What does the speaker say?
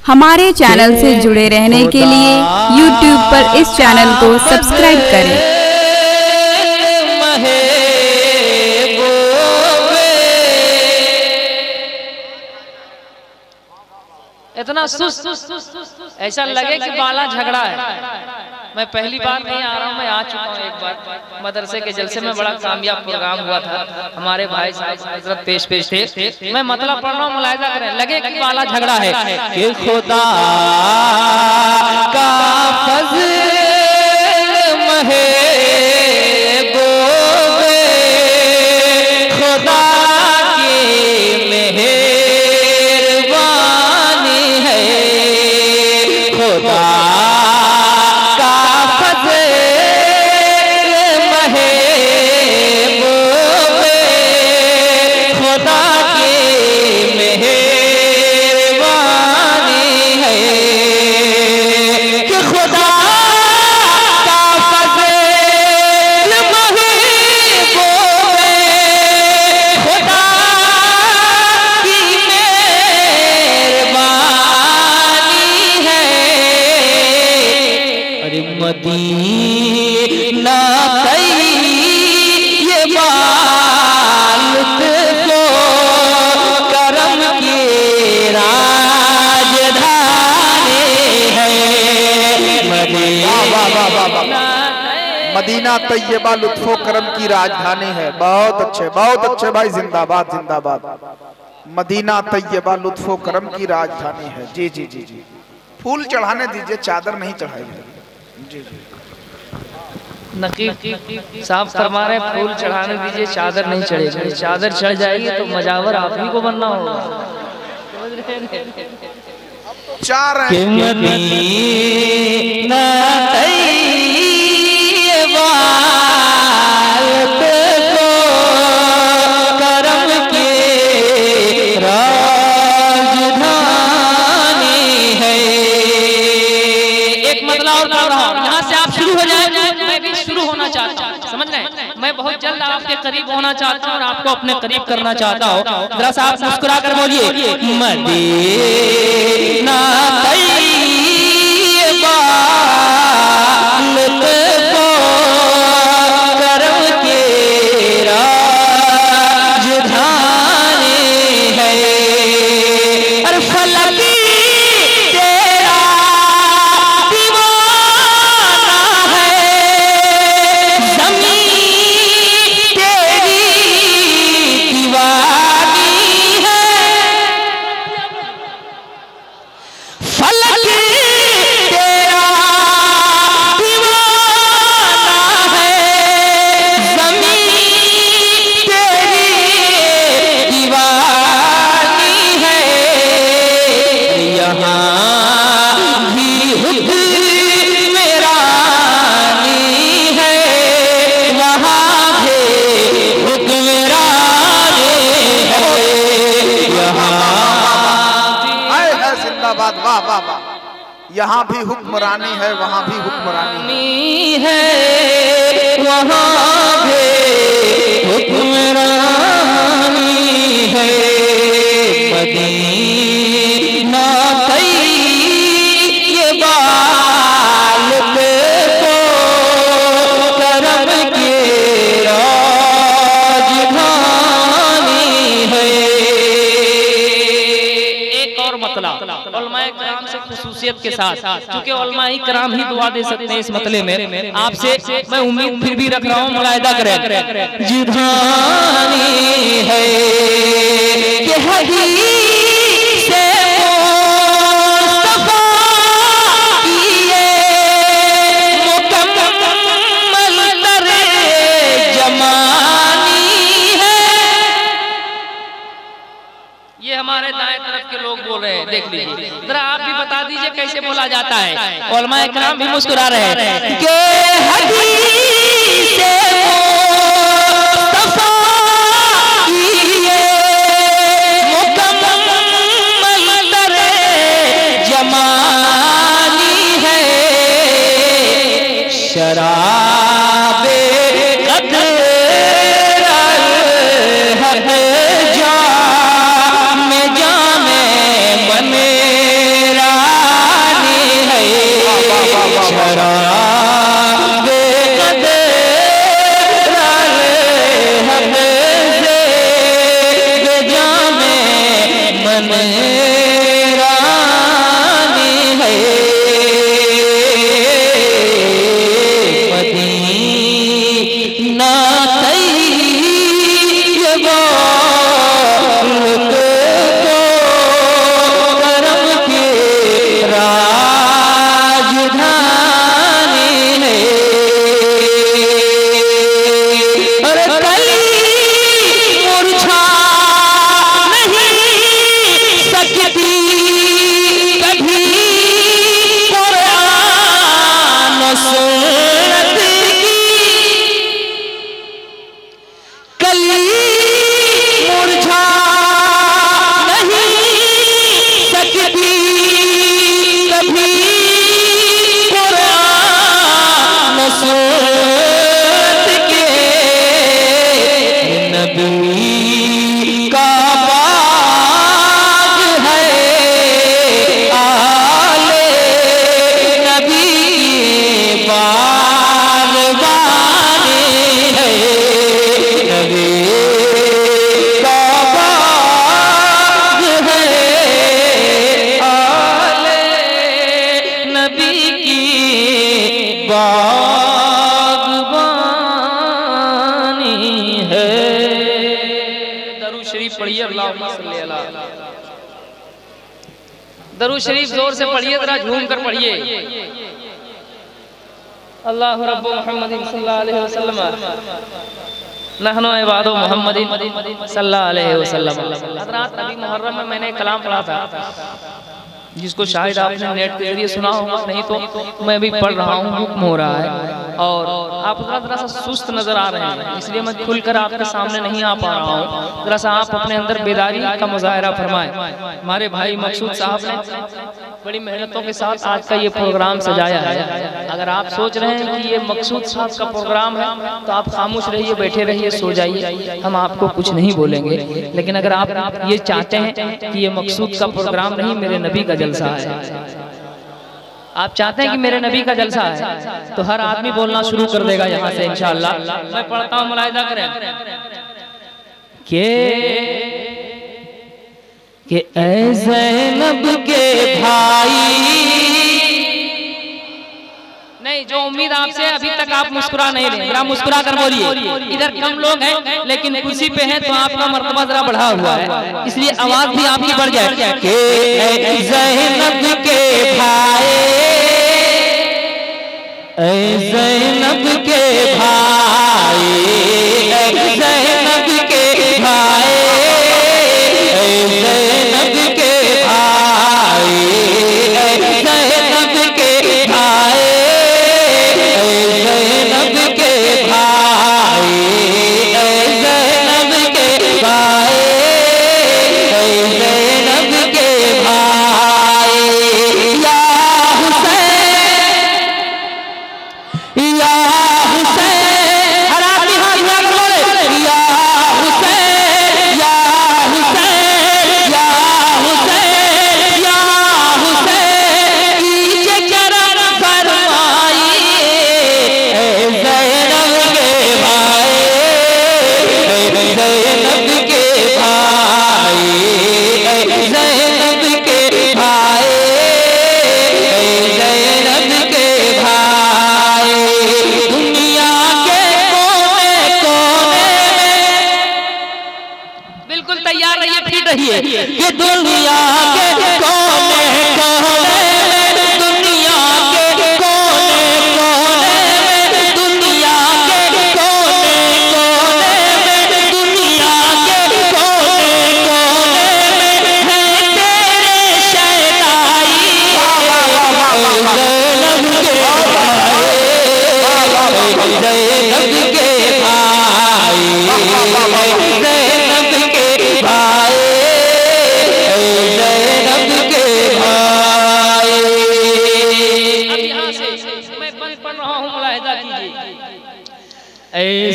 हमारे चैनल से जुड़े रहने के लिए YouTube पर इस चैनल को सब्सक्राइब करें। इतना सुस्त ऐसा लगे कि बाला झगड़ा है। मैं पहली बार नहीं आ रहा हूँ, मैं आ चुका हूँ एक बार मदरसे के जलसे में। बड़ा कामयाब प्रोग्राम हुआ था, हमारे भाई साहब हजरत पेश थे। मैं मतलब पढ़ रहा हूँ, मुलाहिजा करें, लगे कि बाला झगड़ा है कि खुदा का फज़्ल मदीना ये बालुत को करम की राजधानी है। मदीना तैयबा लुत्फो करम की राजधानी है। बहुत अच्छे भाई, जिंदाबाद जिंदाबाद। मदीना तैयबा लुत्फो करम की राजधानी है। जी जी जी जी, फूल चढ़ाने दीजिए, चादर नहीं चढ़ाई जाएगी। नकीब साहब फरमा रहे फूल चढ़ाने दीजिए, चादर नहीं चढ़ेगी। चादर चढ़ जाएगी तो मजावर आप ही को बनना होगा। चार समझ रहे हैं? मैं बहुत जल्द आपके करीब होना चाहता हूँ और आपको अपने करीब करना चाहता हूँ। जरा सा आप मुस्कुरा कर बोलिए, मदीना तैयबा लुत्फो करम की राजधानी है। अरे फलक वाह वाह वाह, यहाँ भी हुक्मरानी है, वहाँ भी हुक्मरानी है, वहाँ भी हुक्मरानी है। मदीना तैयबा लुत्फो करम की राजधानी है। एक और मतलब उलमाए कराम से खुसूसियत के साथ, क्योंकि उलमाए कराम ही दुआ दे सकते हैं इस मतले में। आपसे मैं उम्मीद फिर भी रख रहा हूँ, मुलाहिदा करें। जिधानी है कि हदीस से मुस्तफा किए मुकम्मल तर्जमानी है। ये हमारे दाएं तरफ के लोग बोल रहे हैं, देख लीजिए। जरा आप भी बता दीजिए कैसे बोला जाता है। उलमाए किराम भी मुस्कुरा रहे हैं कि हदीस से मुस्तफा किए मुकम्मल तर्जमानी है। शराबे कद्र जाम जामे बनेरा दरूद शरीफ जोर से पढ़िए, जरा झूम कर पढ़िए। अल्लाह रब्बु मुहम्मदिन सल्लल्लाहु अलैहि वसल्लम नहनो इबादो मुहम्मदिन सल्लल्लाहु अलैहि वसल्लम। हज़रात अभी मुहर्रम में मैंने कलाम पढ़ा था, जिसको शायद आपने नेट के जरिए सुना होगा, नहीं तो मैं भी पढ़ रहा हूँ, हुक्म हो रहा है और आप जरा सा सुस्त नजर आ रहे हैं, इसलिए मैं खुलकर आपके सामने नहीं आ पा रहा हूँ। जरा सा आप अपने अंदर बेदारी का मुजाहरा फरमाएं। हमारे भाई मकसूद साहब ने बड़ी मेहनतों के साथ आज का ये प्रोग्राम सजाया है। अगर आप सोच रहे हैं कि ये मकसूद साहब का प्रोग्राम है तो आप खामोश रहिए, बैठे रहिए, सो जाइए, हम आपको कुछ नहीं बोलेंगे। लेकिन अगर आप ये चाहते हैं कि ये मकसूद का प्रोग्राम नहीं, मेरे नबी का जलसा है, आप चाहते हैं कि मेरे नबी का जलसा है, तो हर आदमी बोलना शुरू कर देगा यहाँ से इंशाअल्लाह। मैं पढ़ता हूँ, मुलाहिजा करें कि ऐ ज़ैनब के भाई। नहीं, जो उम्मीद आपसे अभी तक आप मुस्कुरा नहीं रहे, जरा मुस्कुरा कर बोलिए। इधर कम लोग हैं लेकिन कुर्सी पे हैं तो आपका मर्तबा जरा बढ़ा हुआ है, इसलिए आवाज भी आपकी बढ़ जाए कि ऐ ज़ैनब के भाई, ऐ ज़ैनब के भाई, ऐ ज़ैनब के भाई, ऐ ज़ैनब के भाई, ऐ ज़ैनब के भाई, ऐ ज़ैनब के भाई, ऐ ज़ैनब के भाई, ऐ ज़ैनब के भाई, या हुसैन, या हुसैन, हर आदमी हाथ में बोले या हुसैन, या हुसैन, या हुसैन, या हुसैन, कीजिए करम फरमाइए, ऐ ज़ैनब के भाई, ऐ ज़ैनब के भाई, ऐ ज़ैनब के भाई, ऐ ज़ैनब के भाई। दुनिया के कोने कोने में, बिल्कुल तैयार रहिए, फिट रहिए कि दुनिया के कोने कोने में, दुनिया के कोने कोने में, दुनिया के कोने कोने में, दुनिया के कोने कोने में है तेरे शहनाई, ज़ैनब के भाई, ज़ैनब के भाई, ज़ैनब के भाई, ज़ैनब के भाई। अब यहाँ से मैं बंद पढ़ रहा हूँ, मुलाहिजा कीजिए। ऐ